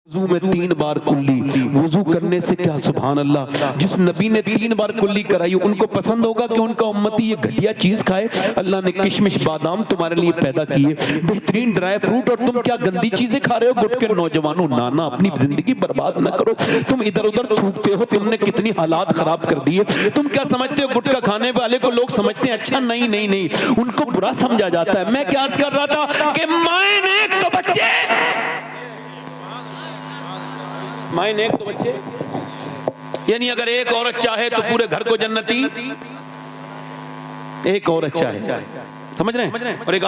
वुजू में 3 बार कुल्ली, वुजू करने से क्या सुभान अल्लाह, जिस नबी ने 3 बार कुल्ली कराई उनको पसंद होगा कि उनका उम्मती ये घटिया चीज खाए? अल्लाह ने किशमिश बादाम तुम्हारे लिए पैदा किए, बेहतरीन ड्राई फ्रूट, और तुम क्या गंदी चीजें खा रहे हो? गुट के नौजवानों, नाना अपनी जिंदगी बर्बाद न करो, तुम इधर उधर थूकते हो, तुमने कितनी हालात खराब कर दिए। तुम क्या समझते हो गुटखा खाने वाले को लोग समझते हैं अच्छा? नहीं नहीं नहीं, उनको बुरा समझा जाता है। मैं क्या अर्ज कर रहा था कि माए ने तो बच्चे, माए नेक तो बच्चे, यानी अगर एक औरत चाहे तो पूरे घर को जन्नती, एक औरत चाहे, समझ रहे हैं? और एक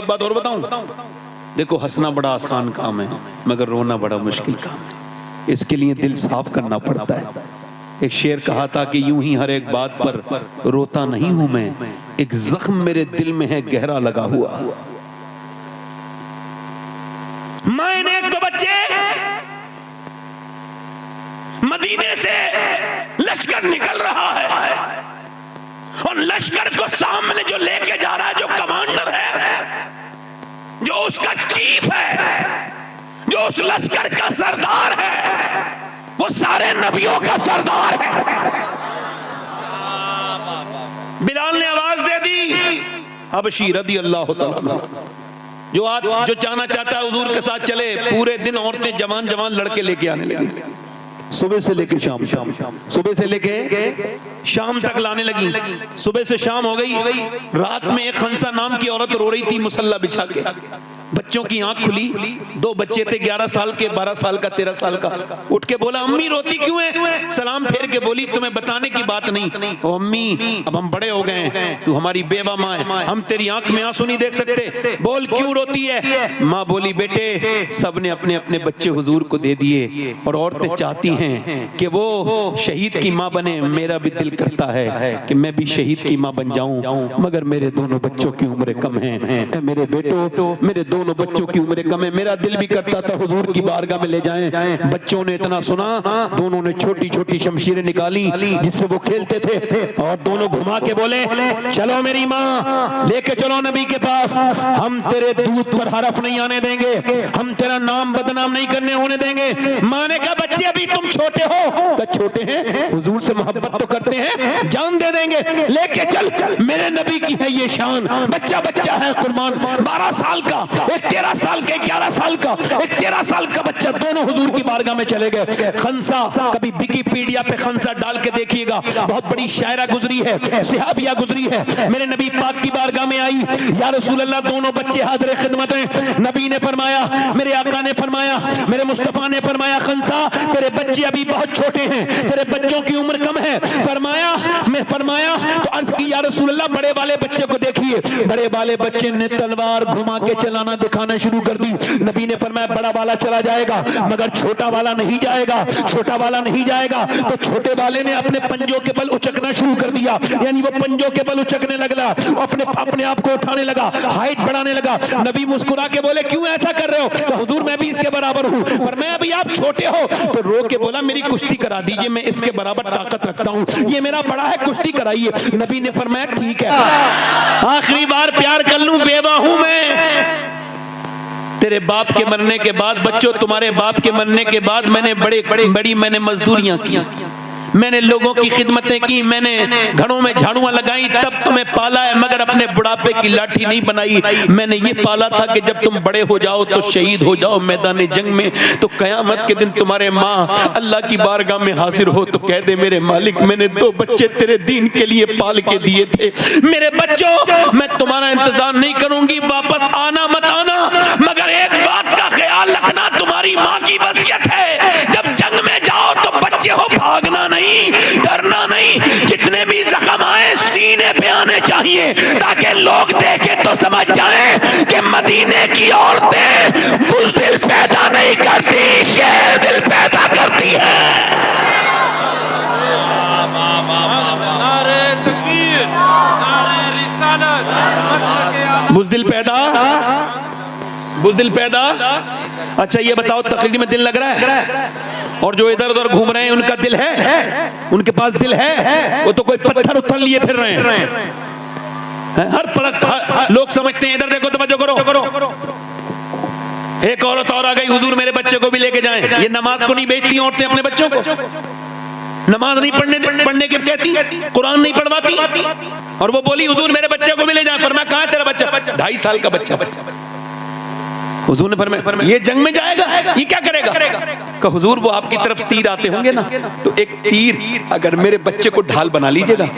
बात और बताऊं, देखो हंसना बड़ा आसान काम है मगर रोना बड़ा मुश्किल काम है, इसके लिए दिल साफ करना पड़ता है। एक शेर कहा था कि यूं ही हर एक बात पर रोता नहीं हूं मैं, एक जख्म मेरे दिल में है गहरा लगा हुआ। माए नेक तो बच्चे, मदीने से लश्कर निकल रहा है और लश्कर को सामने जो लेके जा रहा है, जो कमांडर है, जो उसका चीफ है, जो उस लश्कर का सरदार है, वो सारे नबियों का सरदार है। बिलाल ने आवाज दे दी, हबशी रदी अल्लाह तआला, जो जाना चाहता है हुजूर के साथ चले। पूरे दिन औरतें जवान जवान लड़के लेके आने लगी, सुबह से लेके शाम तक, सुबह से लेके शाम तक लाने लगी। सुबह से शाम हो गई, रात में एक खंसा नाम की औरत रो रही थी मुसल्ला बिछा के, बच्चों की आंख खुली, 2 बच्चे थे, 11 साल के, 12 साल का, 13 साल का। उठ के बोला अम्मी रोती क्यों है? सलाम फेर के बोली तुम्हें बताने की बात नहीं। ओ अम्मी अब हम बड़े हो गए हैं, तू हमारी बेवा माँ है, हम तेरी आंख में आंसू नहीं देख सकते, बोल क्यों रोती है? माँ बोली बेटे सबने अपने अपने बच्चे हुजूर को दे दिए और औरतें चाहती हैं कि वो शहीद की माँ बने, मेरा भी दिल करता है कि मैं भी शहीद की माँ बन जाऊं, मगर मेरे दोनों बच्चों की उम्र कम है। मेरे बेटो, मेरे दोनों बच्चों की उम्र कम है, मेरा दिल भी करता था हुजूर की बारगाह में ले जाएं। बच्चों ने इतना सुना, दोनों ने छोटी छोटी शमशीरें निकाली जिससे वो खेलते थे और दोनों घुमा के बोले चलो मेरी माँ लेके चलो नबी के पास, हम तेरे दूध पर हरफ नहीं आने देंगे, हम तेरा नाम बदनाम नहीं करने होने देंगे। माँ ने कहा बच्चे अभी तुम छोटे हो, तो छोटे हैं, हुजूर से मोहब्बत तो करते हैं, जान दे देंगे, लेके चल, मेरे नबी की है ये शान। बच्चा बच्चा है कुर्बान, 12 साल का, एक 13 साल का, 11 साल का, एक 13 साल का बच्चा, दोनों हुजूर की बारगाह में चले गए। खंसा, कभी विकिपीडिया पे खंसा डाल के देखिएगा, बहुत बड़ी शायरा गुजरी है, सिहाबिया गुजरी है, मेरे नबी पाक की बारगाह में आई, या रसूल अल्लाह दोनों बच्चे हाजिर खिदमत हैं। नबी ने फरमाया, मेरे आका ने फरमाया, मेरे मुस्तफा ने फरमाया खंसा तेरे बच्चे अभी बहुत छोटे हैं, तेरे बच्चों की उम्र कम है। फरमाया, मैं फरमाया तो अर्ज की या रसूल अल्लाह बड़े वाले बच्चे को देखिए। बड़े वाले बच्चे ने तलवार घुमा के चलाना दिखाना शुरू कर दी। नबी ने फरमाया बड़ा वाला चला जाएगा मगर छोटा वाला नहीं जाएगा, छोटा वाला नहीं जाएगा। तो छोटे वाले ने अपने पंजों के बल उचकना शुरू कर दिया, यानी वो पंजों के बल उचकने लगा, अपने आप को उठाने लगा, हाइट बढ़ाने लगा। नबी मुस्कुरा के बोले क्यों ऐसा कर रहे हो? तो हुजूर मैं भी इसके बराबर हूँ, पर मैं अभी आप छोटे हो। तो रो के बोला मेरी कुश्ती करा दीजिए, मैं इसके बराबर ताकत रखता हूँ, ये मेरा बड़ा है, कुश्ती कराइए। नबी ने फरमाया ठीक है, आखिरी बार प्यार कर लूं, बेवा हूं मैं। तेरे बाप के मरने के बाद बच्चों, तुम्हारे बाप के मरने के बाद मैंने बड़ी मैंने मजदूरियां की, मैंने लोगों की खिदमतें की, मैंने घरों में झाड़ुआं लगाई, तब तुम्हें पाला है, मगर अपने बुढ़ापे की लाठी नहीं बनाई। मैंने ये पाला था कि जब तुम बड़े हो जाओ तो शहीद हो जाओ मैदान जंग में, तो कयामत के दिन तुम्हारे माँ अल्लाह की बारगाह में हाजिर हो तो कह दे मेरे मालिक मैंने 2 बच्चे तेरे दीन के लिए पाल के दिए थे। मेरे बच्चों मैं तुम्हारा इंतजार नहीं करूंगी, वापस आना मत आना, मगर एक बात का ख्याल रखना, तुम्हारी माँ की वसीयत है जब जंग में जाओ तो बच्चे हो भागना नहीं, डरना नहीं, जितने भी जख्म आए सीने पे आने चाहिए ताकि लोग देखें तो समझ जाएं कि मदीने की औरतें बुज़दिल पैदा नहीं करती, शेर दिल पैदा करती हैं। बुज़दिल पैदा। अच्छा ये बताओ तकरीर में दिल लग रहा है? और जो इधर उधर घूम रहे हैं उनका दिल है? उनके पास दिल है? वो तो कोई पत्थर उथर लिए फिर रहे हैं। हर पलक लोग समझते हैं, इधर देखो तवज्जो करो, एक औरत और आ गई, हुजूर मेरे बच्चे को भी लेके जाएं। ये नमाज को नहीं बेचती औरतें अपने बच्चों को, नमाज नहीं पढ़ने के कहती, कुरान नहीं पढ़वाती। और वो बोली हुजूर मेरे बच्चे को भी ले जाएं। फरमाया कहां है तेरा बच्चा? 2.5 साल का बच्चा। हुजूर ने फरमाया ये जंग में जाएगा, ये क्या करेगा? कहा हुजूर वो आपकी तरफ तीर आते होंगे ना, तो एक तीर अगर मेरे बच्चे को ढाल बना लीजिएगा,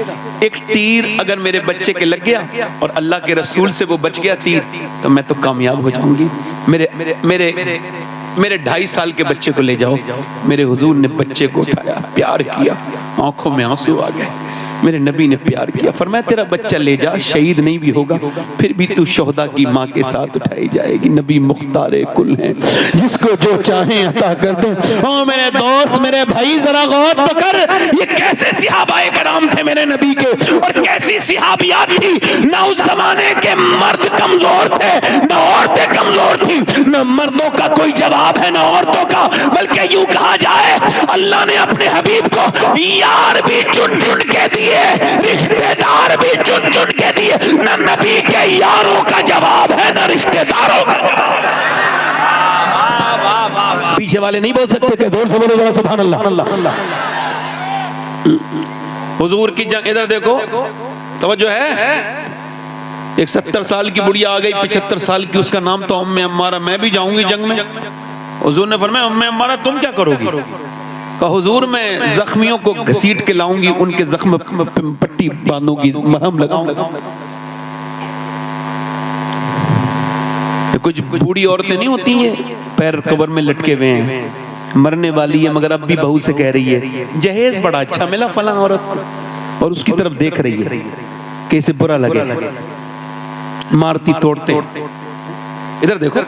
एक तीर अगर मेरे बच्चे के लग गया और अल्लाह के रसूल से वो बच गया तीर, तो मैं तो कामयाब हो जाऊंगी। मेरे 2.5 साल के बच्चे को ले जाओ। मेरे हुजूर ने बच्चे को उठाया, प्यार किया, आंखों में आंसू आ गए। मेरे नबी ने प्यार किया, फरमाया तेरा बच्चा ले जा, शहीद नहीं भी होगा फिर भी तू शोहदा की माँ के साथ उठाई जाएगी। नबी मुख्तारे कुल हैं, जिसको जो चाहे अता कर दे। ओ मेरे दोस्त, मेरे भाई, जरा गौर तो कर, ये कैसे सिहाबाए कराम थे मेरे नबी के, और कैसी सिहाबियात थी। ना उस जमाने के मर्द कमजोर थे, ना औरतें कमजोर थी, ना मर्दों का कोई जवाब है ना औरतों का, बल्कि यूं कहा जाए अल्लाह ने अपने हबीब को यार भी चुन चुन के दिए, रिश्तेदार भी चुन चुन के दिए। न नबी के यारों का जवाब है न रिश्तेदारों का जवाब। पीछे वाले नहीं बोल सकते थे, जोर से बोलो जरा सुभान अल्लाह। हुजूर की जंग, इधर देखो तवज्जो है। एक 70 साल की बुढ़िया आ गई, 75 साल की, उसका नाम तो उम्मे अम्मारा। मैं भी जाऊंगी जंग में। हुजूर ने फरमाया उम्मे अम्मारा तुम क्या करोगी? कहा हुजूर मैं जख्मियों को घसीट के लाऊंगी, उनके जख्म पट्टी बांधूंगी, मरहम लगाऊंगा। कुछ बूढ़ी औरतें नहीं होती हैं, पैर कब्र में लटके हुए हैं, मरने वाली है मगर अब भी बहू से कह रही है जहेज बड़ा अच्छा मिला फलां औरत को, और उसकी तरफ देख रही है कि इसे बुरा लगे, मारती तोड़ते। इधर देखो,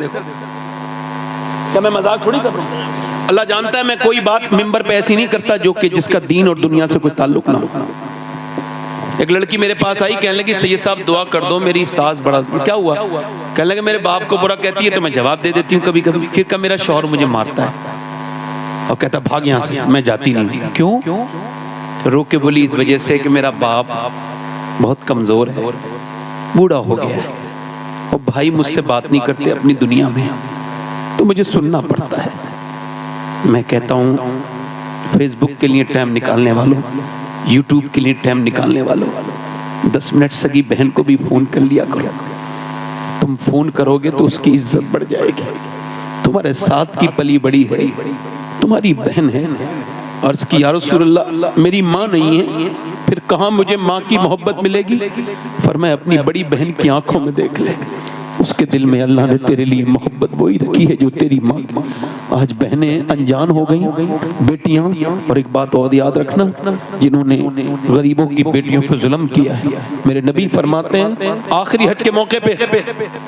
क्या मैं मजाक थोड़ी कर रहा हूं? अल्लाह जानता है मैं कोई बात मिंबर पे ऐसी नहीं करता जो कि जिसका दीन और दुनिया से कोई ताल्लुक ना हो। एक लड़की मेरे पास आई, कहने लगी सैयद साहब दुआ कर दो, मेरी सास बड़ा। क्या हुआ? कहने लगे मेरे बाप को बुरा कहती है तो मैं जवाब दे देती हूँ कभी कभी, फिर का मेरा शौहर मुझे मारता है और कहता भाग यहाँ से, मैं जाती नहीं। क्यों? तो रो के बोली इस वजह से कि मेरा बाप बहुत कमजोर है, बूढ़ा हो गया है, और भाई मुझसे बात नहीं करते अपनी दुनिया में, तो मुझे सुनना पड़ता है। मैं कहता हूँ फेसबुक के लिए टाइम निकालने वालों, यूट्यूब के लिए टाइम निकालने वालों, 10 मिनट सगी बहन को भी फोन कर लिया करो। तुम फोन करोगे तो उसकी इज्जत बढ़ जाएगी। तुम्हारे साथ की पली बड़ी है, तुम्हारी बहन है। अर्ज की या रसूलल्लाह मेरी माँ नहीं है, फिर कहाँ मुझे माँ की मोहब्बत मिलेगी? फरमाया अपनी बड़ी बहन की आंखों में देख ले, उसके दिल में अल्लाह ने तेरे लिए मोहब्बत वही रखी है जो तेरी माँ। आज बहनें अनजान हो गई, बेटियां। और एक बात और याद रखना, जिन्होंने गरीबों की बेटियों पर जुल्म किया है, मेरे नबी फरमाते हैं आखिरी हज के मौके पे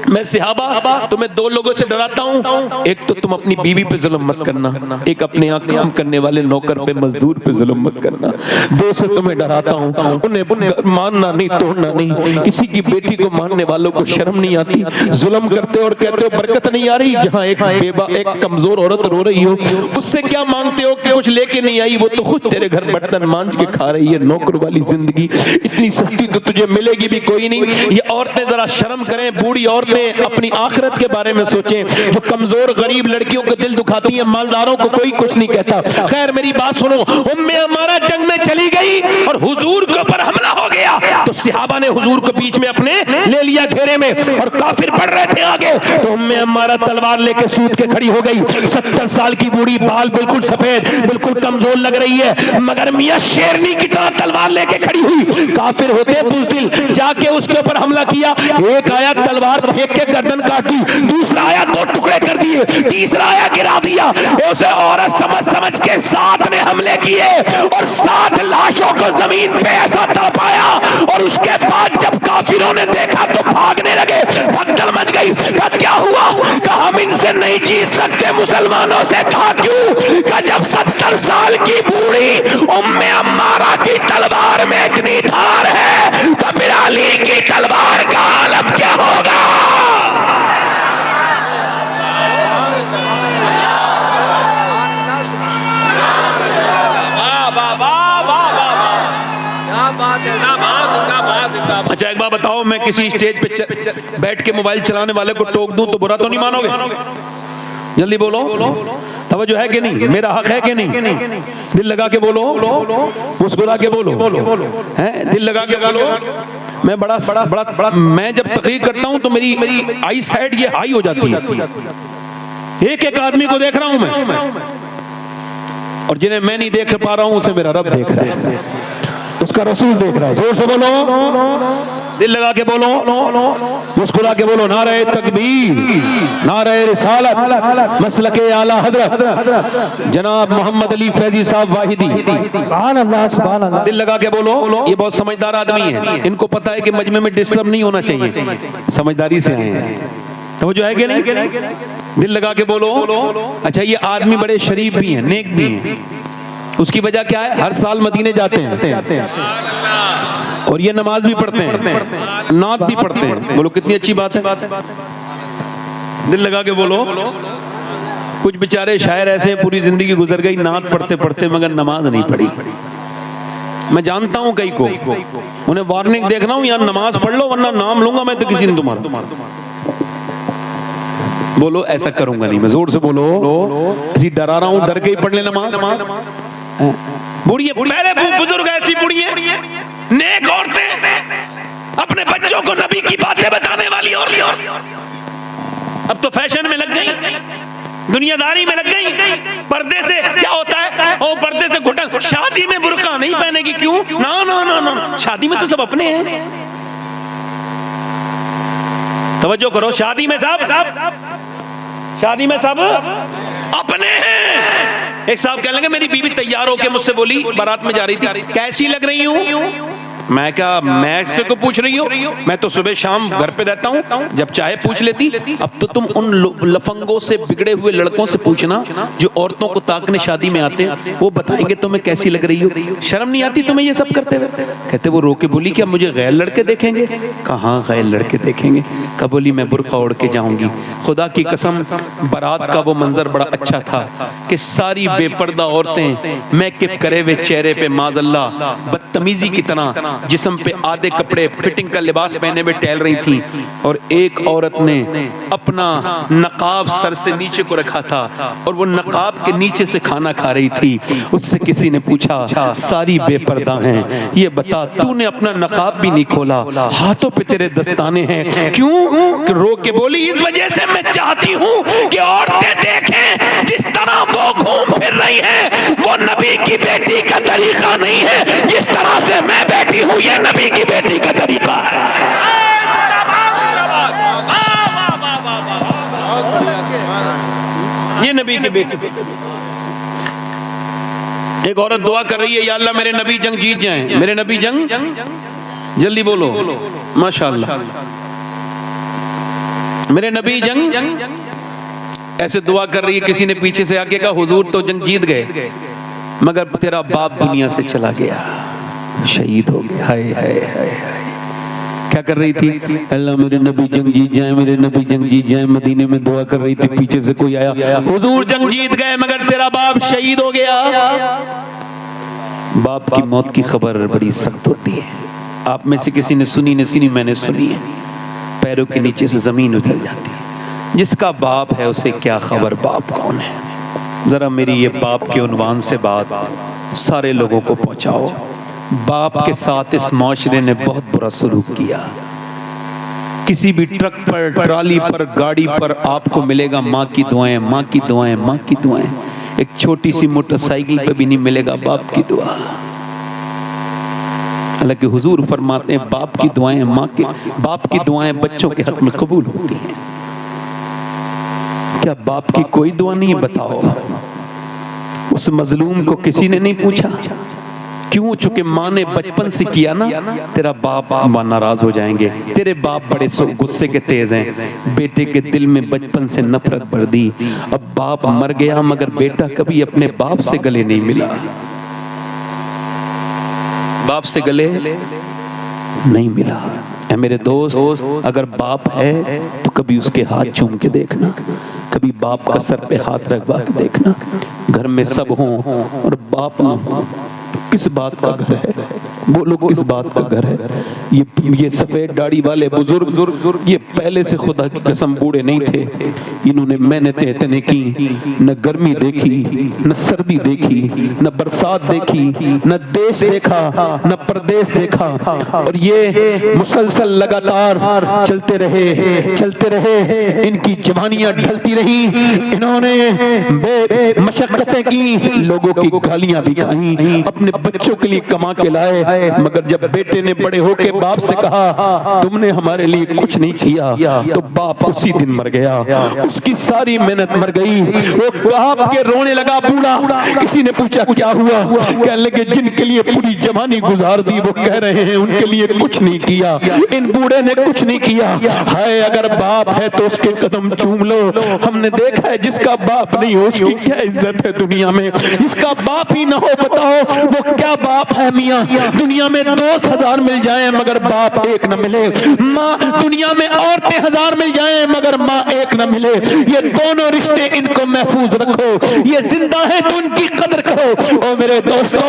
मैं सहाबा तुम्हें 2 लोगों से डराता हूँ। एक तो तुम अपनी बीवी पे जुल्म मत करना, एक अपने यहाँ काम करने वाले नौकर पे, मजदूर पे जुल्म मत करना। 2 से तुम्हें डराता हूँ, उन्हें मानना नहीं, तोड़ना नहीं। किसी की बेटी को मानने वालों को शर्म नहीं आती, जुल्म करते और कहते हो बरकत नहीं आ रही। जहां एक बेवा, एक कमजोर औरत रो रही हो, उससे क्या मांगते हो कि कुछ लेके नहीं आई, वो तो खुद तेरे घर बर्तन मांझ के खा रही है। नौकर वाली जिंदगी इतनी सस्ती तो तुझे मिलेगी भी कोई नहीं। ये औरतें जरा शर्म करें, बूढ़ी औरतें अपनी आखिरत के बारे में सोचें। जो कमजोर गरीब लड़कियों को दिल दुखाती है, मालदारों को कोई कुछ नहीं कहता। खैर मेरी बात सुनो, उम्मे अम्मारा जंग में चली गई और हुजूर के ऊपर हमला हो गया, तो सहाबा ने हुजूर को बीच में अपने ले लिया घेरे में, और काफिर बढ़ रहे थे आगे, तो उम्मे अम्मारा तलवार लेके सूत के खड़ी हो गई। 70 साल की बूढ़ी, बाल बिल्कुल सफेद, बिल्कुल कमजोर लग रही है, मगर मियां शेरनी की तरह तलवार लेके खड़ी हुई। काफिर होते बुज़दिल, जाके उसके ऊपर हमला किया। एक आया तलवार फेंक के गर्दन काटी, दूसरा आया 2 टुकड़े कर दिए, तीसरा आया गिरा दिया। उसे औरत समझ समझ के 7 ने हमले किए और 7 लाशों को जमीन पे ऐसा तड़पाया। और उसके बाद जब काफिरों ने देखा तो भागने लगे, भगदड़ मच गई। क्या हुआ? कहा हम इनसे नहीं जीत सकते मुसलमानों से। कहा क्यों? कहा जब 70 साल की बूढ़ी उम्मे अम्मारा की तलवार में इतनी धार है, तो फिर अली की तलवार का आलम क्या होगा? अच्छा एक बात बताओ, मैं किसी स्टेज पे बैठ के मोबाइल चलाने वाले को टोक दूं तो बुरा तो नहीं मानोगे? जल्दी बोलो, तवज्जो है कि नहीं, मेरा हक है कि नहीं? दिल लगा के बोलो, मुस्कुरा के बोलो, हैं दिल लगा के बोलो। मैं बड़ा मैं जब तकरीर करता हूं तो मेरी आई साइड ये हाई हो जाती है। एक एक आदमी को देख रहा हूं मैं, और जिन्हें मैं नहीं देख पा रहा हूं उसे मेरा रब देख रहा है, उसका रसूल देख रहा है। जोर से बोलो, दिल लगा के बोलो, मुस्कुरा के बोलो, नारे तकबीर, नारे रिसालत, मसलके आला हजरत जनाब मोहम्मद अली फैजी साहब वाहिदी। सुभान अल्लाह, सुभान अल्लाह। दिल लगा के बोलो। ये बहुत समझदार आदमी है, इनको पता है कि मजमे में डिस्टर्ब नहीं होना चाहिए, समझदारी से आए हैं। तो जो है कि नहीं, दिल लगा के बोलो। अच्छा, ये आदमी बड़े शरीफ भी हैं, नेक भी हैं। उसकी वजह क्या है? हर साल मदीने जाते हैं और ये नमाज भी पढ़ते हैं, नात भी पढ़ते हैं। बोलो कितनी अच्छी बात है। दिल लगा के बोलो। कुछ बेचारे शायर ऐसे पूरी जिंदगी गुजर गई नात पढ़ते पढ़ते, मगर नमाज नहीं पढ़ी। मैं जानता हूं कई को, उन्हें वार्निंग देख रहा हूं, यार नमाज पढ़ लो वरना नाम लूंगा मैं तो किसी दिन तुम्हारा। बोलो ऐसा करूंगा नहीं मैं। जोर से बोलो, ऐसी डरा रहा हूं, डर के ही पढ़ ले नमाज। बुढ़िया पहले बुजुर्ग ऐसी बुढ़िया नेक औरतें अपने बच्चों को नबी की बातें बताने वाली, और अब तो फैशन में लग गई, दुनियादारी में लग गई। पर्दे से क्या होता है? ओ पर्दे से घुटन, शादी में बुर्का नहीं पहनेगी, क्यों? ना ना ना ना, शादी में तो सब अपने हैं। तवज्जो करो, शादी में सब अपने हैं। एक साहब कहने लगे, मेरी बीवी तैयार होके मुझसे बोली, बारात में जा रही थी, कैसी लग रही हूँ? मैं क्या, मैं से को पूछ रही हूँ? मैं तो सुबह शाम घर पे रहता हूँ, जब चाहे पूछ लेती। अब तो तुम उन लफंगों से, बिगड़े हुए लड़कों से पूछना जो औरतों को ताकने शादी में आते हैं, वो बताएंगे तुम्हें कैसी लग रही हो। शर्म नहीं आती तुम्हें ये सब करते हुए? कहते वो रो के बोली, क्या मुझे गैर लड़के देखेंगे? कहाँ गैर लड़के देखेंगे? कब बोली, मैं बुर्का ओढ़ के जाऊंगी। खुदा की कसम, बारात का वो मंजर बड़ा अच्छा था कि सारी बेपर्दा औरतें मेकअप करे हुए चेहरे पे माज़अल्लाह बदतमीजी की तरह जिस्म पे आधे कपड़े फिटिंग का लिबास पहने हुए टहल रही थी, और एक औरत ने अपना नकाब सर से नीचे को रखा था और वो नकाब के नीचे से खाना खा रही थी। उससे किसी ने पूछा, सारी बेपर्दा हैं, ये बता तूने अपना नकाब भी नहीं खोला, हाथों पे तेरे दस्ताने हैं, क्यों? रो के बोली, इस वजह से मैं चाहती हूँ कि औरतें देखें जिस तरह वो घूम फिर रही हैं, वो नबी की बेटी का तरीका नहीं है। जिस तरह से मैं बैठी हूँ, ये नबी की बेटी का तरीका है। ये नबी की बेटी। एक औरत दुआ कर रही है, या अल्लाह मेरे नबी जंग जीत जाएं, मेरे नबी जंग, जल्दी बोलो माशाअल्लाह, मेरे नबी जंग। ऐसे दुआ कर रही है, किसी ने पीछे से आके कहा, हुजूर तो जंग जीत गए, मगर तेरा बाप दुनिया से चला गया, शहीद हो गया। हाय हाय हाय हाय। क्या कर रही थी? अल्लाह मेरे नबी जंग जीत जाए, मेरे नबी जंग जीत जाए। मदीने में दुआ कर रही थी, पीछे से कोई आया, हुजूर जंग जीत गए मगर तेरा बाप शहीद हो गया। बाप की मौत की खबर बड़ी सख्त होती है। आप में से किसी ने सुनी नहीं सुनी? मैंने सुनी है। पैरों के नीचे से जमीन उतर जाती है। जिसका बाप है उसे क्या खबर बाप कौन है। जरा मेरी ये बाप के उन्वान से बात सारे लोगों को पहुंचाओ। बाप के साथ इस माशरे ने बहुत बुरा सलूक किया। किसी भी ट्रक पर, ट्राली पर, गाड़ी पर आपको मिलेगा माँ की दुआएं, माँ की दुआएं, माँ की दुआएं। एक छोटी सी मोटरसाइकिल पे भी नहीं मिलेगा बाप की दुआ। हालांकि हुजूर फरमाते हैं बाप की दुआएं, माँ के, बाप की दुआएं बच्चों के हक में कबूल होती हैं। क्या बाप की कोई दुआ नहीं है? बताओ। उस मजलूम को किसी ने नहीं पूछा क्यों? चूंकि माँ ने बचपन से किया ना, तेरा बाप नाराज हो जाएंगे। तेरे बाप बड़े गुस्से के तेज हैं। बेटे के दिल में बचपन से नफरत भर दी। अब बाप मर गया मगर बेटा कभी अपने बाप से गले नहीं मिला, बाप से गले नहीं मिला। ऐ मेरे दोस्त, अगर बाप है तो कभी उसके हाथ चूम के देखना, कभी बाप का सर पे हाथ रखवा के देखना। घर में सब हों और बाप ना हो, किस बात का घर है? बोलो किस बात का घर है? ये सफेद दाढ़ी वाले बुजुर्ग, ये पहले से खुदा की कसम बूढ़े नहीं थे। इन्होंने मेहनतें इतने की, न गर्मी देखी, न सर्दी देखी, न बरसात देखी, न देश देखा, न प्रदेश देखा, और ये मुसलसल लगातार चलते रहे। इनकी जवानियां ढलती रही, इन्होंने मशक्कतें की, लोगों की गालियां भी खाई, अपने बच्चों के लिए कमा के लाए। मगर जब बेटे ने बड़े होके बाप से कहा तुमने हमारे लिए कुछ नहीं किया, तो बाप उसी दिन मर गया, उसकी सारी मेहनत मर गई। वो बाप के रोने लगा बूढ़ा। किसी ने पूछा क्या हुआ? कहने लगे जिनके लिए पूरी जवानी गुजार दी वो कह रहे हैं उनके लिए कुछ नहीं किया, इन बूढ़े ने कुछ नहीं किया। हाय अगर बाप है तो उसके कदम चूम लो। हमने देखा है जिसका बाप नहीं हो उसकी क्या इज्जत है दुनिया में। जिसका बाप ही ना हो बताओ वो क्या बाप है मियाँ। दुनिया में 10,000 मिल जाए मगर बाप एक न मिले। माँ दुनिया में औरतें 1000 मिल जाए मगर माँ एक न मिले। ये दोनों रिश्ते इनको महफूज रखो, ये जिंदा है तो उनकी कदर करो। ओ मेरे दोस्तों,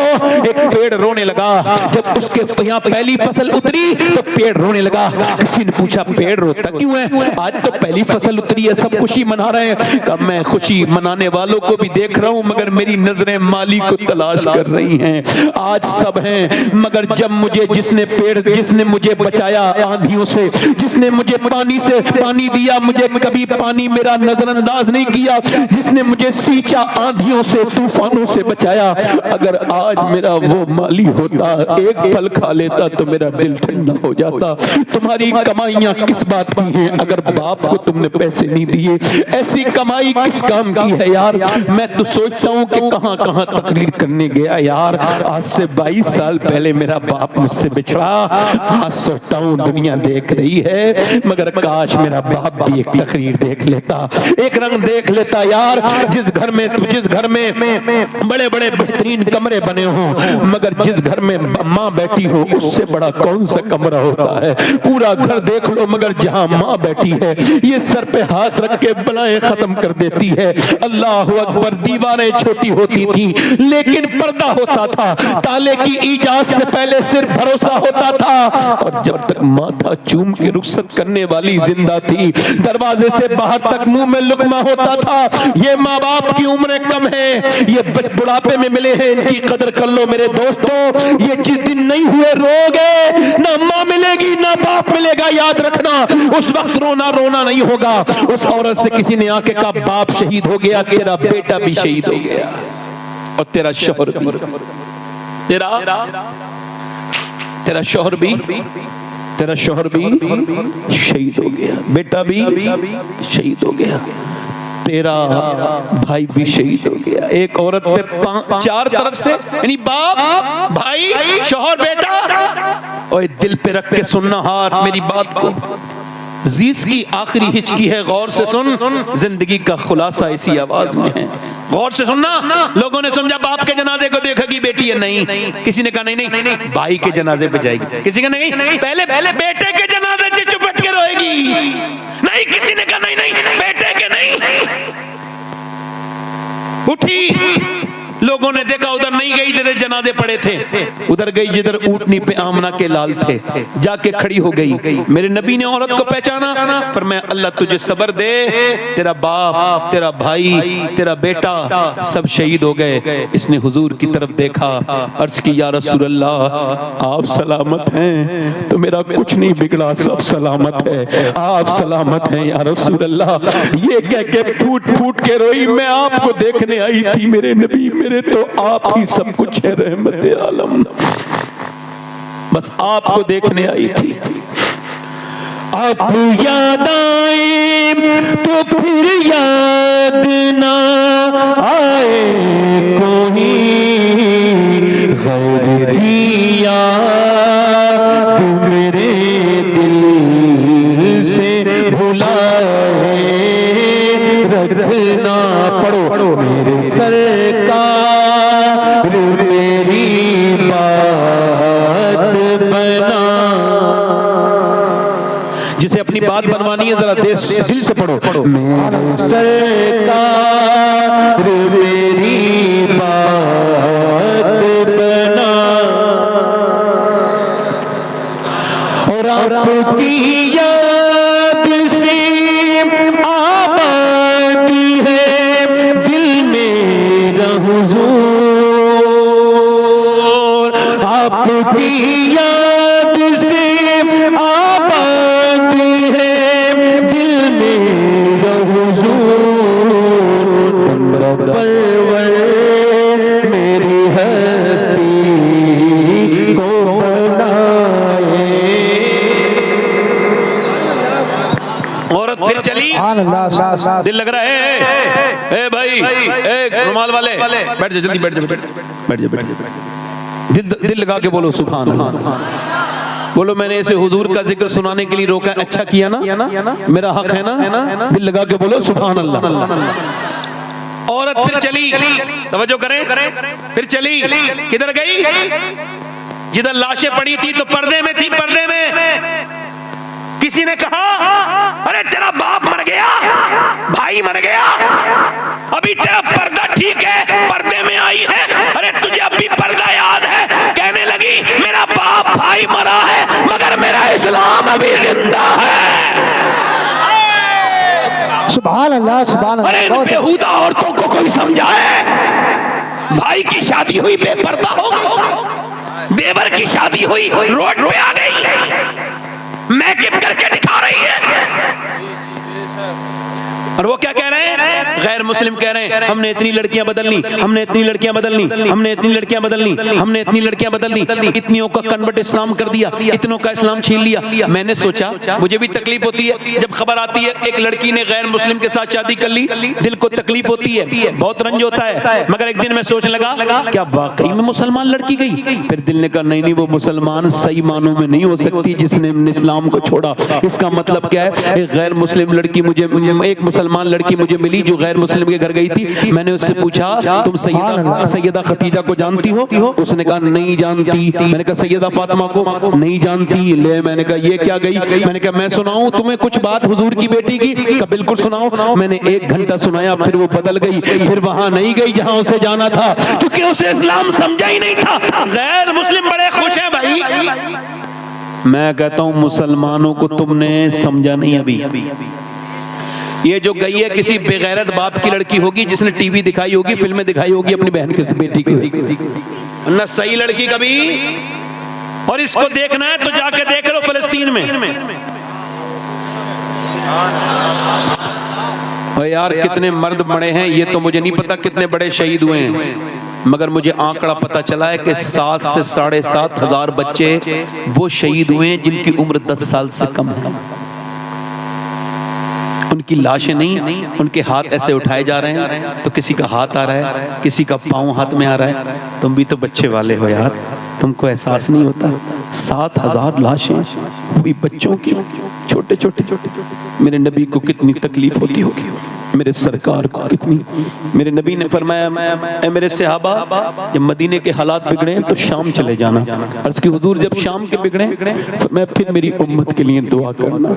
एक पेड़ रोने लगा जब उसके यहाँ पहली फसल उतरी तो पेड़ रोने लगा। किसी ने पूछा पेड़ रोता क्यों है? आज तो पहली फसल उतरी है, सब खुशी मना रहे हैं। कब मैं खुशी मनाने वालों को भी देख रहा हूं मगर मेरी नजरें माली को तलाश कर रही हैं। आज सब हैं मगर जब मुझे जिसने मुझे बचाया आंधियों से, जिसने मुझे पानी दिया, मुझे कभी पानी मेरा नजरअंदाज नहीं किया, जिसने मुझे सींचा आंधियों से तूफानों से बचाया, अगर आज मेरा वो माली होता एक पल खा लेता तो मेरा दिल ठंडा हो जाता। तुम्हारी कमाइयां किस बात की हैं अगर बाप को तुमने पैसे नहीं दिए? ऐसी कमाई किस काम की है यार? मैं तो सोचता हूँ कि कहां कहां तकरीर करने गया यार। आज से 22 साल पहले मेरा बाप मुझसे बिछड़ा। आज सोचता हूँ दुनिया देख रही है मगर काश मेरा बाप भी एक तकरीर देख लेता, एक रंग देख लेता यार। जिस घर में बड़े बड़े बेहतरीन कमरे बने हों मगर जिस घर में माँ बैठी हो उससे बड़ा कौन सा कमरा होता है? पूरा घर देख लो मगर जहां माँ बैठी है ये सर पे हाथ रख के बलाएं खत्म कर देती है। अल्लाह अकबर। दीवारें छोटी होती थी लेकिन पर्दा होता था, ताले की इजाजत से पहले सिर्फ भरोसा होता था, और जब तक माथा चूम के रुखसत करने वाली जिंदा थी दरवाजे से बाहर तक मुंह में लुकमा होता था। ये माँ बाप की उम्रें कम है, ये बुढ़ापे में मिले हैं, इनकी कदर कर लो मेरे दोस्तों। ये जिस दिन नहीं हुए रोगे, ना माँ मिलेगी ना बाप मिलेगा, याद रखना उस वक्त रोना नहीं होगा। उस औरत से किसी ने आके कहा बाप शहीद हो गया, तेरा बेटा भी शहीद हो गया और तेरा शौहर भी, तेरा शौहर भी शहीद हो गया, बेटा भी शहीद हो गया, तेरा भाई भी शहीद हो गया। एक औरत पे 4 तरफ से यानी बाप, भाई, शौहर, बेटा। और दिल पे रख के सुनना हाथ मेरी बात को। जीस की आखिरी हिचकी है, गौर से सुन, जिंदगी का खुलासा इसी आवाज में है। गौर से सुनना। लोगों ने समझा बाप के जनाजे को देखेगी बेटी है, नहीं। किसी ने कहा नहीं भाई के जनाजे पे जाएगी, किसी का नहीं पहले बेटे के जनाजे से चुपट के रोएगी, नहीं किसी ने कहा नहीं बेटे के नहीं। उठी, लोगों ने देखा उधर नहीं गई जिधर जनाजे पड़े थे, उधर गई जिधर ऊंटनी पे आमना के लाल थे, जाके खड़ी हो गई। मेरे नबी ने औरत को पहचाना, फरमाया अल्लाह तुझे सब्र दे, तेरा बाप, तेरा भाई, तेरा बेटा सब शहीद हो गए। इसने हुजूर की तरफ देखा, अर्ज की या रसूल अल्लाह आप सलामत हैं? तो मेरा कुछ नहीं बिगड़ा, सब सलामत है, आप सलामत हैं या रसूल अल्लाह। ये कह के फूट फूट के रोई, मैं आपको देखने आई थी मेरे नबी, मेरे तो आप ही सब कुछ है, रहमत आलम, बस आपको देखने आई थी। आप याद आए तो फिर याद ना आए, कोई गैर दिया तू मेरे दिल से भुलाए रखना। पढ़ो मेरे सरकार मेरी बात बना। जिसे अपनी बात बनवानी है जरा दिल से पढ़ो, मेरे सरकार मेरी बात बना। आपकी याद से आबाद है दिल में हुजूर, परवर मेरी हस्ती को बनाए। औरत फिर चली, दिल लग रहा है। ए भाई, ए रुमाल वाले, बैठ जा जल्दी, बैठ जा, बैठ जा, बैठ जा। दिल लगा के बोलो सुभान अल्लाह। बोलो मैंने इसे हुजूर का जिक्र सुनाने के लिए रोका, अच्छा किया ना, मेरा हक है ना। दिल लगा के बोलो सुभान अल्लाह। औरत फिर चली, तवज्जो करें, फिर चली, किधर गई? जिधर लाशें पड़ी थी तो पर्दे में थी, पर्दे में। किसी ने कहा अरे तेरा बाप मर गया, भाई मर गया, अभी तेरा पर्दा ठीक है, पर्दे में आई है, अरे तुझे अभी पर्दा याद है? कहने लगी मेरा बाप भाई मरा है मगर मेरा इस्लाम अभी जिंदा है। सुभान अल्लाह, सुभान अल्लाह। अरे इन बेहुदा औरतों को कोई समझाए। भाई की शादी हुई बेपर्दा हो गई, देवर की शादी हुई रोड पे आ गई, मैकअप करके दिखा रही है। और वो क्या कह रहे हैं? गैर मुस्लिम कह रहे हैं हमने इतनी लड़कियां बदलनी, हमने इतनी लड़कियां बदलनी, हमने इतनी लड़कियां बदलनी, हमने इतनी लड़कियां बदलनी, इतनियों का कन्वर्ट इस्लाम कर दिया, इतनों का इस्लाम छीन लिया। मैंने सोचा, मुझे भी तकलीफ होती है जब खबर आती है एक लड़की ने गैर मुस्लिम के साथ शादी कर ली, दिल को तकलीफ होती है, बहुत रंज होता है। मगर एक दिन मैं सोचने लगा क्या वाकई में मुसलमान लड़की गई? फिर दिल ने कहा नहीं, वो मुसलमान सही मानों में नहीं हो सकती जिसने इस्लाम को छोड़ा। इसका मतलब क्या है? एक गैर मुस्लिम लड़की मुझे, एक मुसलमान लड़की मुझे मिली जो गैर मुस्लिम के घर गई थी। मैंने उससे पूछा तुम सैयदा खतीजा को जानती हो? उसने कहा नहीं जानती। मैंने कहा सैयदा फातिमा को? नहीं जानती। ले मैंने कहा ये क्या गई? मैंने कहा मैं सुनाऊं तुम्हें कुछ बात हुजूर की बेटी की? कहा बिल्कुल सुनाओ। मैंने 1 घंटा सुनाया, फिर वो बदल गई, फिर वहां नहीं गई जहां उसे जाना था, क्योंकि उसे इस्लाम समझा ही नहीं था। गैर मुस्लिम बड़े खुश हैं भाई। मैं कहता हूं मुसलमानों को तुमने समझा नहीं अभी। ये जो गई है किसी बेगैरत बाप की लड़की होगी जिसने टीवी दिखाई होगी, फिल्में दिखाई होगी अपनी बहन की बेटी की, ना सही लड़की कभी। और इसको देखना है तो जाके देख लो फिलिस्तीन में। और यार कितने मर्द मरे हैं ये तो मुझे नहीं पता, कितने बड़े शहीद हुए हैं, मगर मुझे आंकड़ा पता चला है कि 7 से 7,500 हजार बच्चे वो शहीद हुए हैं जिनकी उम्र 10 साल से कम है। उनकी लाशें नहीं, उनके हाथ ऐसे उठाए जा रहे हैं तो किसी का हाथ आ रहा है, किसी का पाँव हाथ में आ रहा है। तुम भी तो बच्चे वाले हो यार, तुमको एहसास नहीं होता? 7,000 लाशें भी बच्चों की, छोटे छोटे। मेरे नबी को कितनी तकलीफ होती होगी, मेरे सरकार को कितनी। मेरे नबी ने फरमाया मेरे सहाबा जब मदीने के हालात बिगड़े तो शाम चले जाना। अर्ज़ की हुजूर जब शाम के बिगड़े मैं फिर मेरी उम्मत के लिए दुआ करना।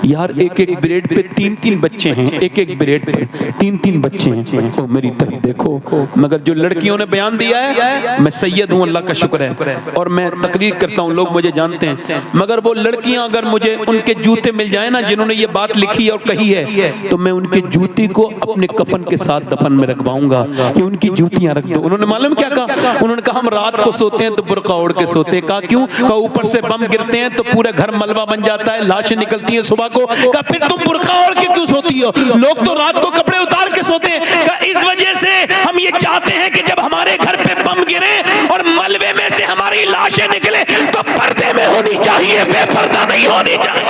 यार एक एक ब्रेड पे 3-3 बच्चे हैं, एक एक ब्रेड पे 3-3 बच्चे हैं। ओ मेरी तरफ देखो। मगर जो लड़कियों ने बयान दिया है, मैं सैयद हूँ, अल्लाह का शुक्र है, और मैं तकरीर करता हूँ, लोग मुझे जानते हैं। मगर वो लड़कियां अगर मुझे उनके जूते मिल जाए ना जिन्होंने ये बात लिखी और कही है, तो मैं उनके जूती को अपने कफन के साथ दफन में रखवाऊंगा कि उनकी जूतियां रख दो। उन्होंने मालूम क्या कहा? उन्होंने कहा हम रात को सोते हैं तो बुर्का ओढ़ के सोते हैं। कहा क्यों? कहा ऊपर से बम गिरते हैं तो पूरे घर मलबा बन जाता है, लाशें निकलती हैं सुबह को। कहा फिर तुम बुर्का ओढ़ के क्यों सोती हो? लोग तो रात को कपड़े उतार के सोते हैं। कहा इस वजह से हम ये चाहते हैं कि जब हमारे घर पे बम गिरे और मलबे में से हमारी लाशें निकले तो पर्दे में होनी चाहिए, बेपर्दा नहीं होनी चाहिए।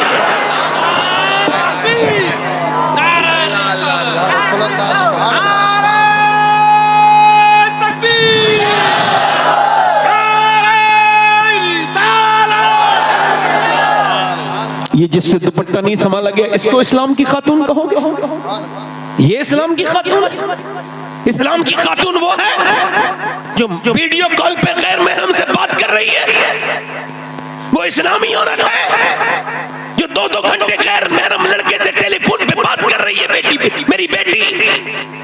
ये जिससे दुपट्टा नहीं संभाला गया इसको इस्लाम की खातून कहोगे? ये इस्लाम की खातून? इस्लाम की खातून वो है जो वीडियो कॉल पे गैर महरम से बात कर रही है, वो इस्लामी औरत है जो 2-2 घंटे गैर महरम लड़के से टेलीफोन पे बात कर रही है बेटी मेरी बेटी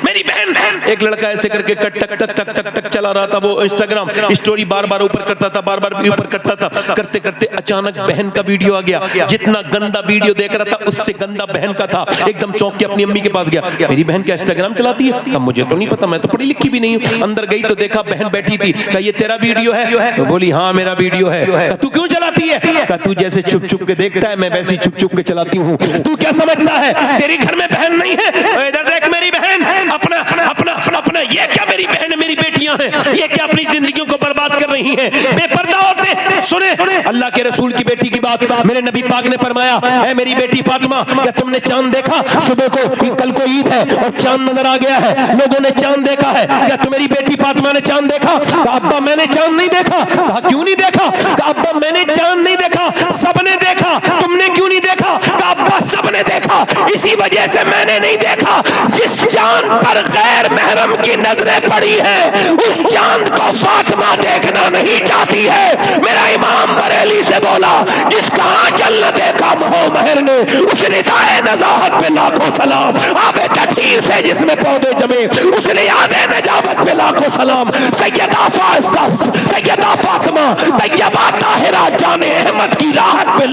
मेरी बहन। एक लड़का ऐसे करके टक टक टक टक टक टक चला रहा था, वो इंस्टाग्राम स्टोरी बार बार ऊपर करता था, बार बार ऊपर करता था, करते करते अचानक बहन का वीडियो आ गया। जितना गंदा वीडियो देख रहा था उससे गंदा बहन का था। एकदम चौंक के अपनी अम्मी के पास गया, मेरी बहन क्या इंस्टाग्राम चलाती है? कहा मुझे तो नहीं पता, मैं तो पढ़ी लिखी भी नहीं हूँ। अंदर गई तो देखा बहन बैठी थी। कहा ये तेरा वीडियो है? तो बोली हाँ मेरा वीडियो है। कहा तू क्यों चलाती है? कहा तू जैसे छुप छुप के देखता है मैं वैसे छुप छुप के चलाती हूँ। तू क्या समझता है तेरी घर में बहन नहीं है? इधर देख मेरी बहन, अपना अपना अपना ये क्या मेरी बहन मेरी बेटियां हैं, ये क्या अपनी जिंदगियों को बर्बाद कर रही हैं? बेपर्दा औरतें। सुने अल्लाह के रसूल की बेटी की बात, मेरे नबी पाक ने फरमाया, है मेरी बेटी फातिमा, क्या तुमने चांद देखा? सुबह को कल को ईद है और चांद नजर आ गया है, लोगों ने चांद देखा है, क्या तुम्हारी बेटी फातिमा ने चांद देखा? कहा अब्बा मैंने चांद नहीं देखा। कहा क्यों नहीं देखा? कहा अब्बा मैंने चांद नहीं देखा, सबने देखा, तुमने क्यों नहीं देखा? कहा अब्बा सबने देखा, इसी वजह से मैंने नहीं देखा। जिस चांद पर गैर महरम की नजरें पड़ी है उस चांद को फातिमा देखना नहीं चाहती है। मेरा इमाम बरेली से बोला, जिसका आंचल न देखा मोहमहर ने, उसने दाए नजाहत पे लाखों सलाम। आबे तठीर से जिसमें पौधे जमे उसने यादे नजावत पे लाखों सलाम। सैयदा फातिमा तैयबा ताहिरा जाने अहमद की राहत पे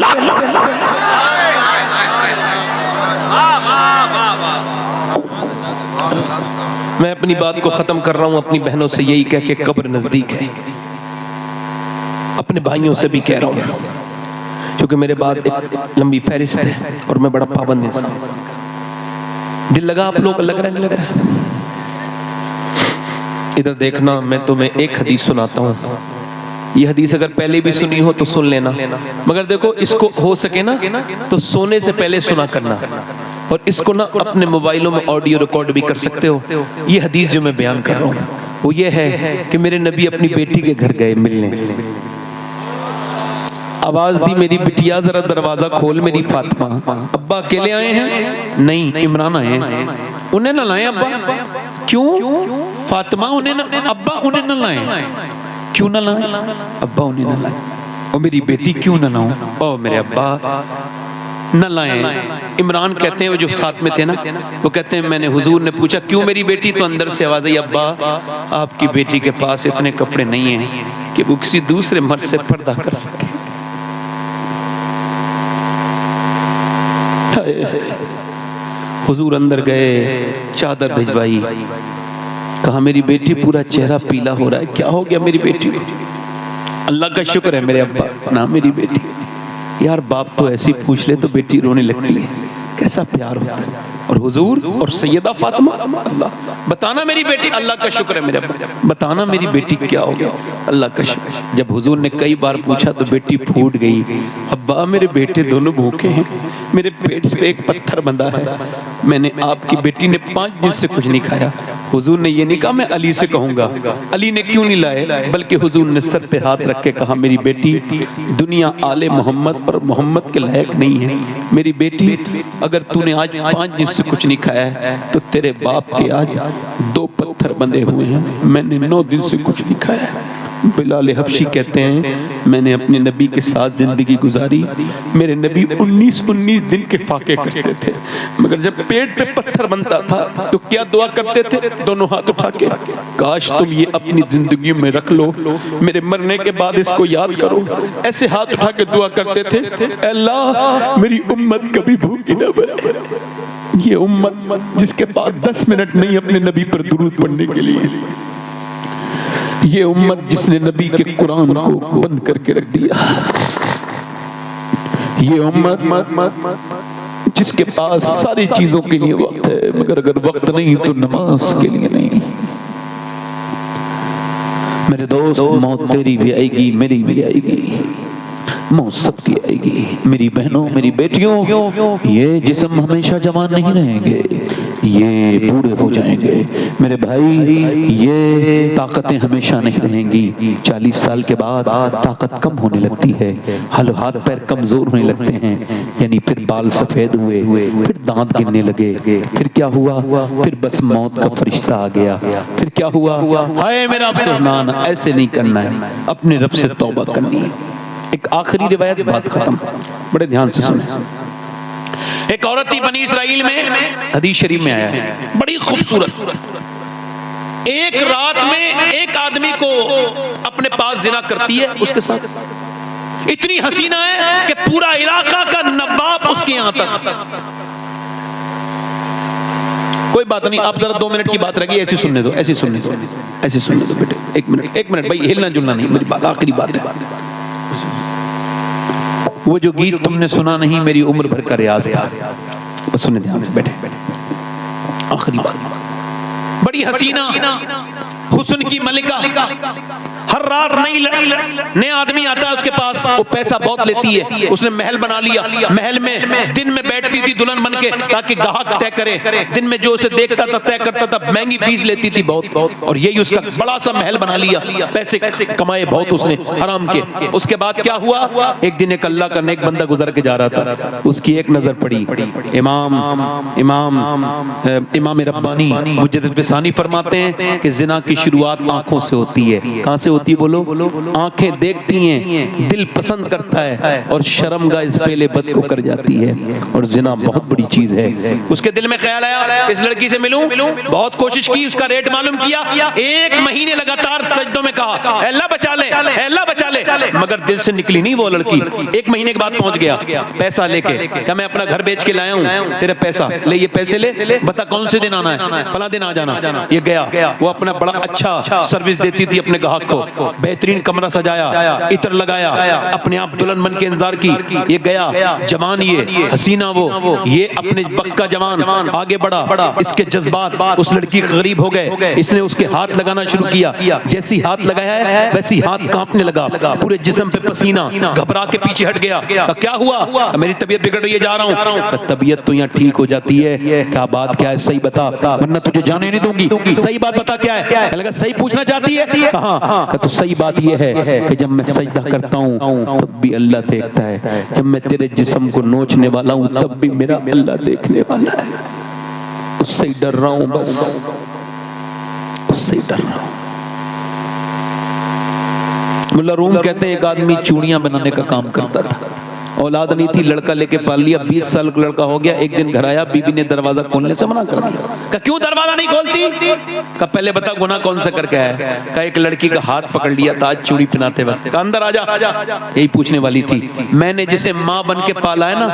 मैं अपनी बात को खत्म कर रहा हूं अपनी बहनों से यही कह के, कब्र नजदीक है। अपने भाइयों से भी कह रहा हूं, क्योंकि मेरे बाद एक लंबी फहरिस्त है और मैं बड़ा पाबंद इंसान। दिल लगा आप लोग? लग रहा है नहीं लग रहा? इधर देखना, मैं तुम्हें एक हदीस सुनाता हूं। ये हदीस अगर पहले भी सुनी हो तो सुन लेना, मगर देखो इसको हो सके ना तो सोने से पहले सुना करना, और इसको ना अपने मोबाइलों में ऑडियो रिकॉर्ड भी कर सकते हो। ये हदीस जो मैं बयान कर रहा हूँ वो ये है कि मेरे नबी अपनी बेटी के घर गए मिलने। आवाज दी, मेरी बिटिया जरा दरवाजा खोल मेरी फातिमा। अब्बा अकेले आए हैं? नहीं, इमरान आए हैं। उन्हें ना लाए अब्बा? क्यों? फातिमा उन्हें ना, अब्बा उन्हें ना लाए। क्यों ना लाए? अब्बा उन्हें ना लाए। और मेरी बेटी क्यों ना लाऊं? ओ मेरे अब्बा न लाए। इमरान कहते हैं, वो जो साथ में थे ना, वो कहते हैं मैंने हुजूर ने पूछा क्यों मेरी बेटी? तो अंदर से आवाज आई, अब्बा आपकी बेटी के पास इतने कपड़े नहीं हैं कि वो किसी दूसरे मर्द से पर्दा कर सके। हुजूर अंदर गए, चादर भिजवाई, कहा मेरी बेटी पूरा चेहरा पीला हो रहा है, क्या हो गया मेरी बेटी को? अल्लाह का शुक्र है मेरे अब्बा ना मेरी बेटी। यार बाप तो ऐसी पूछ ले तो बेटी रोने लगती है, कैसा प्यार होता है। और हुजूर और सैयदा फातिमा, अल्लाह बताना मेरी बेटी, अल्लाह का शुक्र है मेरे अब्बा, बताना मेरी बेटी क्या हो गया, अल्लाह का शुक्र। जब हुजूर ने कई बार पूछा तो बेटी फूट गई, अब्बा मेरे बेटे दोनों भूखे हैं, मेरे पेट पे एक पत्थर बंधा है, मैंने आपकी बेटी ने 5 दिन से कुछ नहीं खाया। हुजूर ने ये नहीं कहा मैं अली से कहूंगा, अली ने क्यों नहीं लाए, बल्कि हुजूर ने सर पे हाथ रख के कहा मेरी बेटी दुनिया आले मोहम्मद और मोहम्मद के लायक नहीं है। मेरी बेटी अगर तूने आज 5 दिन से कुछ नहीं खाया है तो तेरे बाप के आज 2 पत्थर बंधे हुए हैं, मैंने 9 दिन से कुछ नहीं खाया है। बिलाल हबशी कहते हैं मैंने अपने नबी के साथ जिंदगी गुजारी, मेरे नबी 19 दिन के फाके करते थे, मगर जब पेट पे पत्थर बनता था तो क्या दुआ करते थे? दोनों हाथ उठा के, काश तुम ये अपनी जिंदगी में रख लो, मेरे मरने के बाद इसको याद करो। ऐसे हाथ उठा के दुआ करते थे, अल्लाह मेरी उम्मत कभी भूखी न मरे। ये उम्मत जिसके पास 10 मिनट नहीं अपने नबी पर दुरूद पढ़ने के लिए, ये उम्मत जिसने नबी के कुरान को बंद करके रख दिया, ये उम्मत जिसके पास सारी चीजों के लिए वक्त है मगर अगर वक्त नहीं तो नमाज के लिए नहीं। मेरे दोस्त मौत तेरी भी आएगी, मेरी भी आएगी, मौत सबकी आएगी। मेरी बहनों मेरी बेटियों, ये जिस्म हमेशा जवान नहीं रहेंगे, ये बूढ़े हो जाएंगे। मेरे भाई ये ताकतें हमेशा नहीं रहेंगी, 40 साल के बाद ताकत कम होने लगती है, हाथ पैर कमजोर होने लगते हैं, यानी फिर बाल सफेद हुए, फिर दांत गिरने लगे, फिर क्या हुआ? फिर बस मौत का फरिश्ता आ गया। फिर क्या हुआ? हाय मेरा आपसे ना ऐसे नहीं करना है, अपने रब से तौबा करनी है। एक आखिरी रिवायत, बात खत्म, बड़े ध्यान से सुने। एक औरत थी बनी इसराइल में, हदीस शरीफ में आया है, बड़ी खूबसूरत। एक रात में एक आदमी को अपने पास जिना करती है, उसके साथ इतनी हसीना है कि पूरा इलाका का नवाब उसके यहां तक। कोई बात नहीं, आप जरा 2 मिनट की बात रखिए, ऐसी सुनने दो, ऐसी सुनने दो, ऐसी सुनने दो बेटे। 1 मिनट भाई, हिलना जुलना नहीं, मेरी बात आखिरी बात है। वो जो गीत तुमने सुना नहीं, मेरी उम्र भर का रियाज था, बस सुनने ध्यान से, बैठे। आखिरी बात, बड़ी हसीना हुस्न की मलिका, हर रात नया आदमी आता है उसके पास, वो पैसा बहुत लेती है, उसने महल बना लिया, महल में दिन में बैठती थी दुल्हन बन के ताकि ग्राहक तय करे, दिन में जो उसे देखता था तय करता था, महंगी फीस लेती थी बहुत, और यही उसका बड़ा सा महल बना लिया, पैसे कमाए बहुत उसने हराम के। उसके बाद क्या हुआ, एक दिन एक अल्लाह का नेक बंदा गुजर के जा रहा था, उसकी एक नजर पड़ी, इमाम रब्बानी मुजद्दिद बिसानी फरमाते हैं कि जिना की शुरुआत आंखों से होती है। कहां से होती है बोलो? आंखें देखती हैं, दिल पसंद करता है और शर्मगाह इस फेले बद को कर जाती है, और जिना बहुत बड़ी चीज है। उसके दिल में ख्याल आया इस लड़की से मिलूं, बहुत कोशिश की, उसका रेट मालूम किया, 1 महीने लगातार सजदों में कहा अल्लाह बचा ले, अल्लाह बचा ले, मगर दिल से निकली नहीं वो लड़की। 1 महीने के बाद पहुंच गया पैसा लेके, क्या मैं अपना घर बेच के लाया हूं, तेरे पैसा ले, ये पैसे ले, बता कौन से दिन आना है, फला दिन आ जाना। ये गया, वो अपना बड़ा अच्छा सर्विस देती थी अपने ग्राहक को, बेहतरीन कमरा सजाया, इत्र लगाया, अपने आप दुल्हन बन के इंतजार की। ये गया जवान, ये हसीना, वो ये अपने वक्त का जवान आगे बढ़ा, इसके जज्बात उस लड़की के करीब हो गए, इसने उसके हाथ लगाना शुरू किया, जैसी हाथ लगाया है वैसी हाथ कांपने लगा, पूरे जिस्म पे पसीना, घबरा के पीछे हट गया। क्या हुआ? मेरी तबीयत बिगड़ रही है, जा रहा हूँ। तबीयत तो यहाँ ठीक हो जाती है, क्या बात क्या है, सही बता वरना तुझे जाने नहीं दूंगी, सही बात बता क्या है। लगा सही पूछना चाहती है, हाँ। तो सही बात यह है कि जब मैं सजदा करता हूँ तब भी अल्लाह देखता है, जब मैं तेरे जिस्म को नोचने वाला हूँ तब भी मेरा अल्लाह देखने वाला है। उससे ही डर रहा हूँ, बस उससे ही डर रहा हूँ। मुल्ला रूम कहते हैं एक आदमी चूड़ियां बनाने का काम करता था, औलाद नहीं थी, लड़का लेके पाल लिया, 20 साल का लड़का हो गया। एक दिन घर आया, बीबी ने दरवाजा खोलने से मना कर दिया। कहा क्यों दरवाजा नहीं खोलती? कहा पहले बता गुनाह कौन सा करके आया? कहा एक लड़की का हाथ पकड़ लिया था आज चूड़ी पहनाते वक्त। कहा अंदर आजा, यही पूछने वाली थी। मैंने जिसे माँ बन के पाला है ना,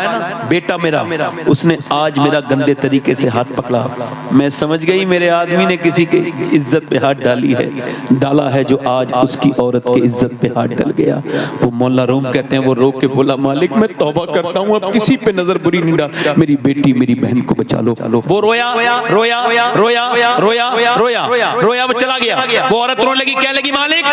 बेटा मेरा, उसने आज मेरा गंदे तरीके से हाथ पकड़ा। मैं समझ गई मेरे आदमी ने किसी की इज्जत पे हाथ डाला है, जो आज उसकी औरत की इज्जत पे हाथ डाल गया। वो मौला रूम कहते हैं वो रो के बोला मालिक मैं तौबा करता हूँ, अब किसी पे नजर बुरी नहीं डाल, मेरी बेटी मेरी बहन को बचा लो। वो रोया रोया रोया रोया रोया रोया, वो चला गया। वो औरत रोने लगी, क्या लगी मालिक?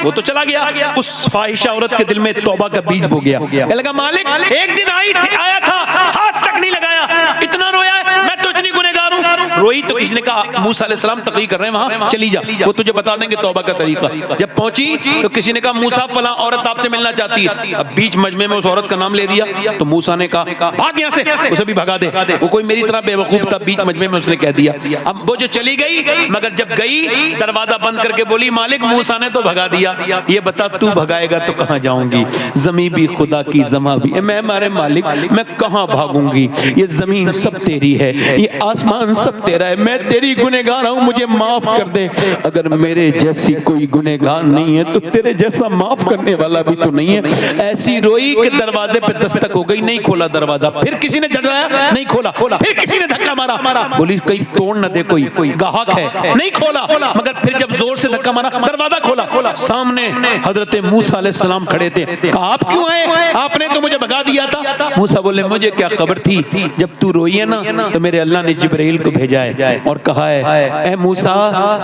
वो तो चला गया। उस फाहिशा औरत के दिल में तौबा का बीज बो गया। क्या लगा मालिक एक दिन आया था, हाथ तक नहीं लगाया, इतना रोया है, मैं तो इतनी गुनहगार हूँ। रोई तो किसी ने कहा मूसा अलैहिस्सलाम तकरीर कर रहे हैं वहां, चली जा, वो तुझे बता देंगे तौबा का तरीका। जब पहुंची तो किसी ने कहा मूसा फला औरत आपसे मिलना चाहती है। अब बीच मजमे में उस औरत का नाम ले दिया तो मूसा ने कहा भाग यहाँ से, उसे भी भगा दे। वो कोई मेरी तरह बेवकूफ था, बीच मजमे में उसने कह दिया। अब वो जो चली गई, मगर जब गई दरवाजा बंद करके बोली मालिक मूसा ने तो भगा दिया, ये बता तू भगाएगा तो कहां जाऊंगी? जमीन भी खुदा की, जमा भी मैं मारे मालिक, मैं कहां भागूंगी? ये जमीन सब तेरी है, ये आसमान सब तेरा है, मैं तेरी गुनहगार हूं, मुझे माफ कर दे। अगर मेरे जैसी कोई गुनहगार नहीं है तो तेरे जैसा माफ करने वाला भी तो नहीं है। ऐसी रोई कि दरवाजे पे दस्तक हो गई, नहीं खोला दरवाजा। फिर किसी ने झटलाया, नहीं खोला। फिर किसी ने धक्का मारा, बोली कहीं तोड़ न दे, कोई गाहक है, नहीं खोला। मगर फिर जब जोर से धक्का मारा, दरवाजा खोला, सामने हजरत मूसा अलैहिस्सलाम खड़े थे। कहा आप क्यों आए? आपने तो मुझे भगा दिया था। मूसा बोले मुझे क्या खबर थी, जब तू रोई है ना तो मेरे अल्लाह ने जिब्राइल को भेजा है और कहा है ए मूसा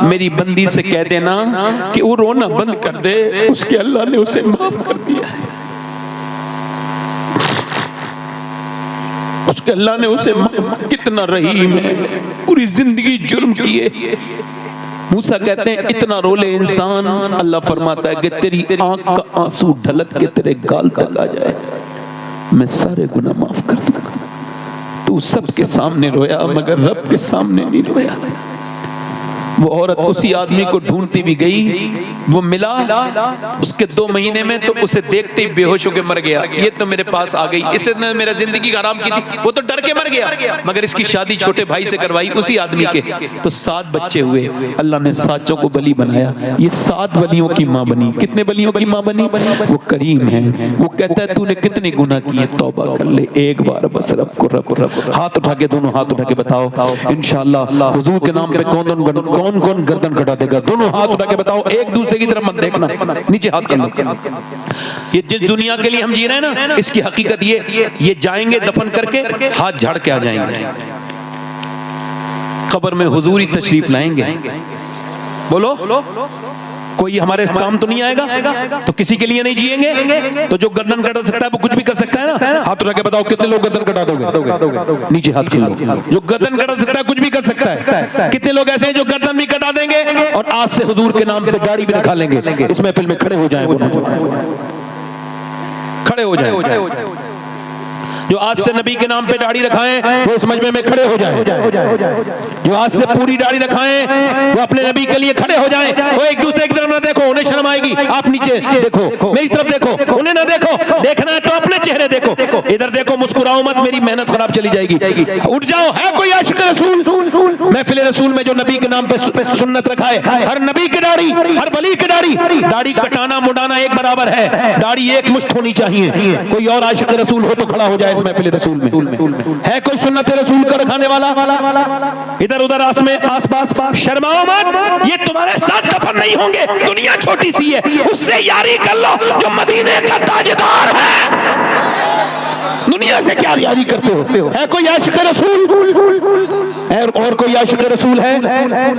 मेरी बंदी से कह देना कि वो रोना बंद कर दे, उसके अल्लाह ने उसे माफ कर दिया है, उसके अल्लाह ने उसे कितना रहीम है, पूरी जिंदगी जुर्म किए। मूसा कहते हैं इतना रोले इंसान, अल्लाह फरमाता है कि तेरी आंख का आंसू ढलक के तेरे गाल तक आ जाए, मैं सारे गुनाह माफ कर दूंगा। तू सबके सामने रोया मगर रब के सामने नहीं रोया। वो औरत उसी आदमी को ढूंढती भी गई, वो मिला, उसके 2 महीने में तो उसे देखते ही बेहोश होकर मर गया। ये तो मेरे पास आ गई, इसने मेरा जिंदगी हराम की थी, वो तो डर के मर गया। मगर इसकी शादी छोटे भाई से करवाई उसी आदमी के, तो 7 बच्चे हुए। अल्लाह ने 7 को बली बनाया। ये 7 वलियों की माँ बनी। कितने वलियों की माँ बनी? वो करीम है। वो कहता है तूने कितने गुनाह किए, तौबा कर ले एक बार बस, रब को हाथ उठा के, दोनों हाथ उठा के बताओ इंशाअल्लाह हुजूर के नाम पे कौन कौन गर्दन कटा देगा? दोनों हाथ उठा के बताओ, एक दूसरे की तरफ मत देखना, नीचे हाथ कर लो। ये जिस दुनिया के लिए हम जी रहे हैं ना, इसकी हकीकत ये जाएंगे दफन करके हाथ झाड़ के आ जाएंगे, कब्र में हुजूर ही तशरीफ लाएंगे। बोलो कोई हमारे काम तो नहीं आएगा, तो किसी के लिए नहीं जिएंगे। तो जो गर्दन कटा सकता है वो कुछ भी कर सकता है ना। हाथ उठा के बताओ कितने लोग गर्दन कटा दोगे? नीचे हाथ कर लो। जो गर्दन कटा सकता है कुछ भी कर सकता है। कितने लोग ऐसे हैं जो गर्दन भी कटा देंगे और आज से हुजूर के नाम पे दाढ़ी भी निकाल लेंगे? इस महफिल में खड़े हो जाए, खड़े हो जाए। जो आज से नबी के नाम पे दाढ़ी रखाएं वो इस मजमे में खड़े हो जाएं। जो आज से पूरी दाढ़ी रखाएं वो अपने नबी के लिए खड़े हो जाएं। वो एक दूसरे की तरफ ना देखो, उन्हें शर्म आएगी। आप नीचे देखो, मेरी तरफ देखो, उन्हें ना देखो। देखना है तो अपने चेहरे देखो, इधर देखो, मुस्कुराओ मत, मेरी मेहनत खराब चली जाएगी। उठ जाओ। है कोई आशिक रसूल? महफिल रसूल में जो नबी के नाम पे सुन्नत रखाए, हर नबी की दाढ़ी, हर वली की दाढ़ी कटाना मुड़ाना एक बराबर है। दाढ़ी एक मुश्त होनी चाहिए। कोई और आशिक रसूल हो तो खड़ा हो जाए इस महफिल रसूल में। है कोई सुन्नत रसूल का रखाने वाला? इधर उधर आसपास शर्माओ मत, ये तुम्हारे साथ दफन नहीं होंगे। दुनिया छोटी सी है, उससे यारी कर लो जो मदीने का ताजदार है। दुनिया से क्या यारी करते हो? है कोई आशिक रसूल? और कोई आशिक रसूल है?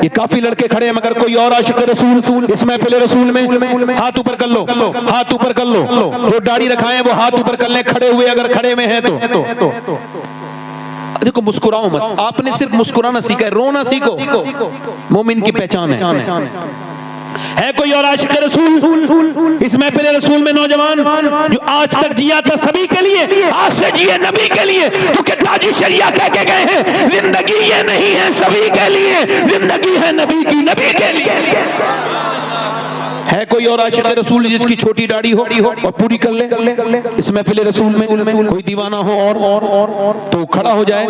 ये काफी लड़के खड़े हैं, मगर कोई और आशिक रसूल इस महफिल रसूल में? हाथ ऊपर कर लो, हाथ ऊपर कर लो। जो दाढ़ी रखाए वो हाथ ऊपर कर ले, खड़े हुए अगर खड़े में है तो। देखो मुस्कुराओ मत, आपने सिर्फ मुस्कुराना सीखा है, रोना सीखो। मोमिन की पहचान है कोई और आशिक रसूल इस महफिल रसूल में? नौजवान जो आज तक जिया था सभी के लिए, आज से जिए नबी के लिए, क्योंकि ताजी शरिया कह के गए हैं जिंदगी ये नहीं है सभी के लिए, जिंदगी है नबी की, नबी के लिए। है कोई और आशिक रसूल जिसकी छोटी दाढ़ी हो और पूरी कर ले इस महफिल रसूल में? कोई दीवाना हो और तो खड़ा हो जाए।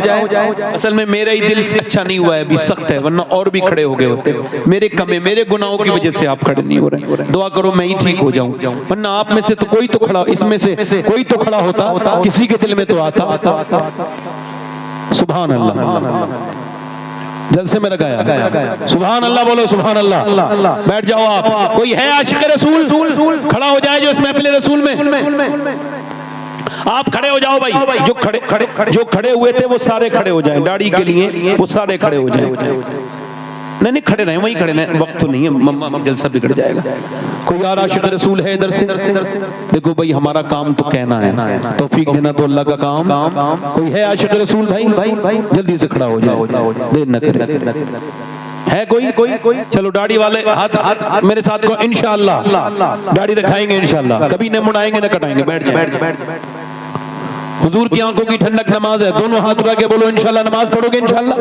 असल में मेरा ही दिल अच्छा नहीं हुआ है, अभी सख्त है, वरना और भी खड़े हो गए होते। मेरे कमे, मेरे गुनाहों की वजह से आप खड़े नहीं हो रहे। दुआ करो मैं ही ठीक हो जाऊं, वरना आप में से तो कोई तो खड़ा, इसमें से कोई तो खड़ा होता, किसी के दिल में तो आता। सुभान अल्लाह। जलसे में लगाया सुभान अल्लाह, बोलो सुभान अल्लाह। बैठ जाओ आप। कोई है आशिक रसूल? खड़ा हो जाए जो इस महफिल रसूल में। आप खड़े हो जाओ भाई। जो खड़े हुए थे वो सारे खड़े हो जाएं दाढ़ी के लिए, वो सारे खड़े हो जाएं। नहीं खड़े रहे, वहीं खड़े रहे, वक्त तो नहीं है, मम्मा जलसा बिगड़ जाएगा। कोई और आशिक रसूल है इधर से? देखो भाई हमारा काम तो कहना है, तौफीक देना तो अल्लाह का काम। कोई है आशिक रसूल भाई? जल्दी से खड़ा हो जाए, देर न करे। है कोई? चलो दाढ़ी वाले हाथ मेरे साथ को, इंशाअल्लाह दाढ़ी रखाएंगे इंशाअल्लाह, कभी न मुड़ाएंगे न कटाएंगे। बैठ जाए। हुजूर की आंखों की ठंडक नमाज है। दोनों हाथ उठा के बोलो इंशाअल्लाह नमाज पढ़ोगे इंशाअल्लाह।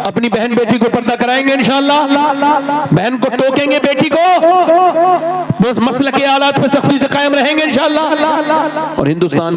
अपनी बहन बेटी को पर्दा कराएंगे इंशाअल्लाह। बहन को टोकेंगे बेटी को, बस मसले के हालात पे सख्ती से कायम रहेंगे इंशाअल्लाह। और हिंदुस्तान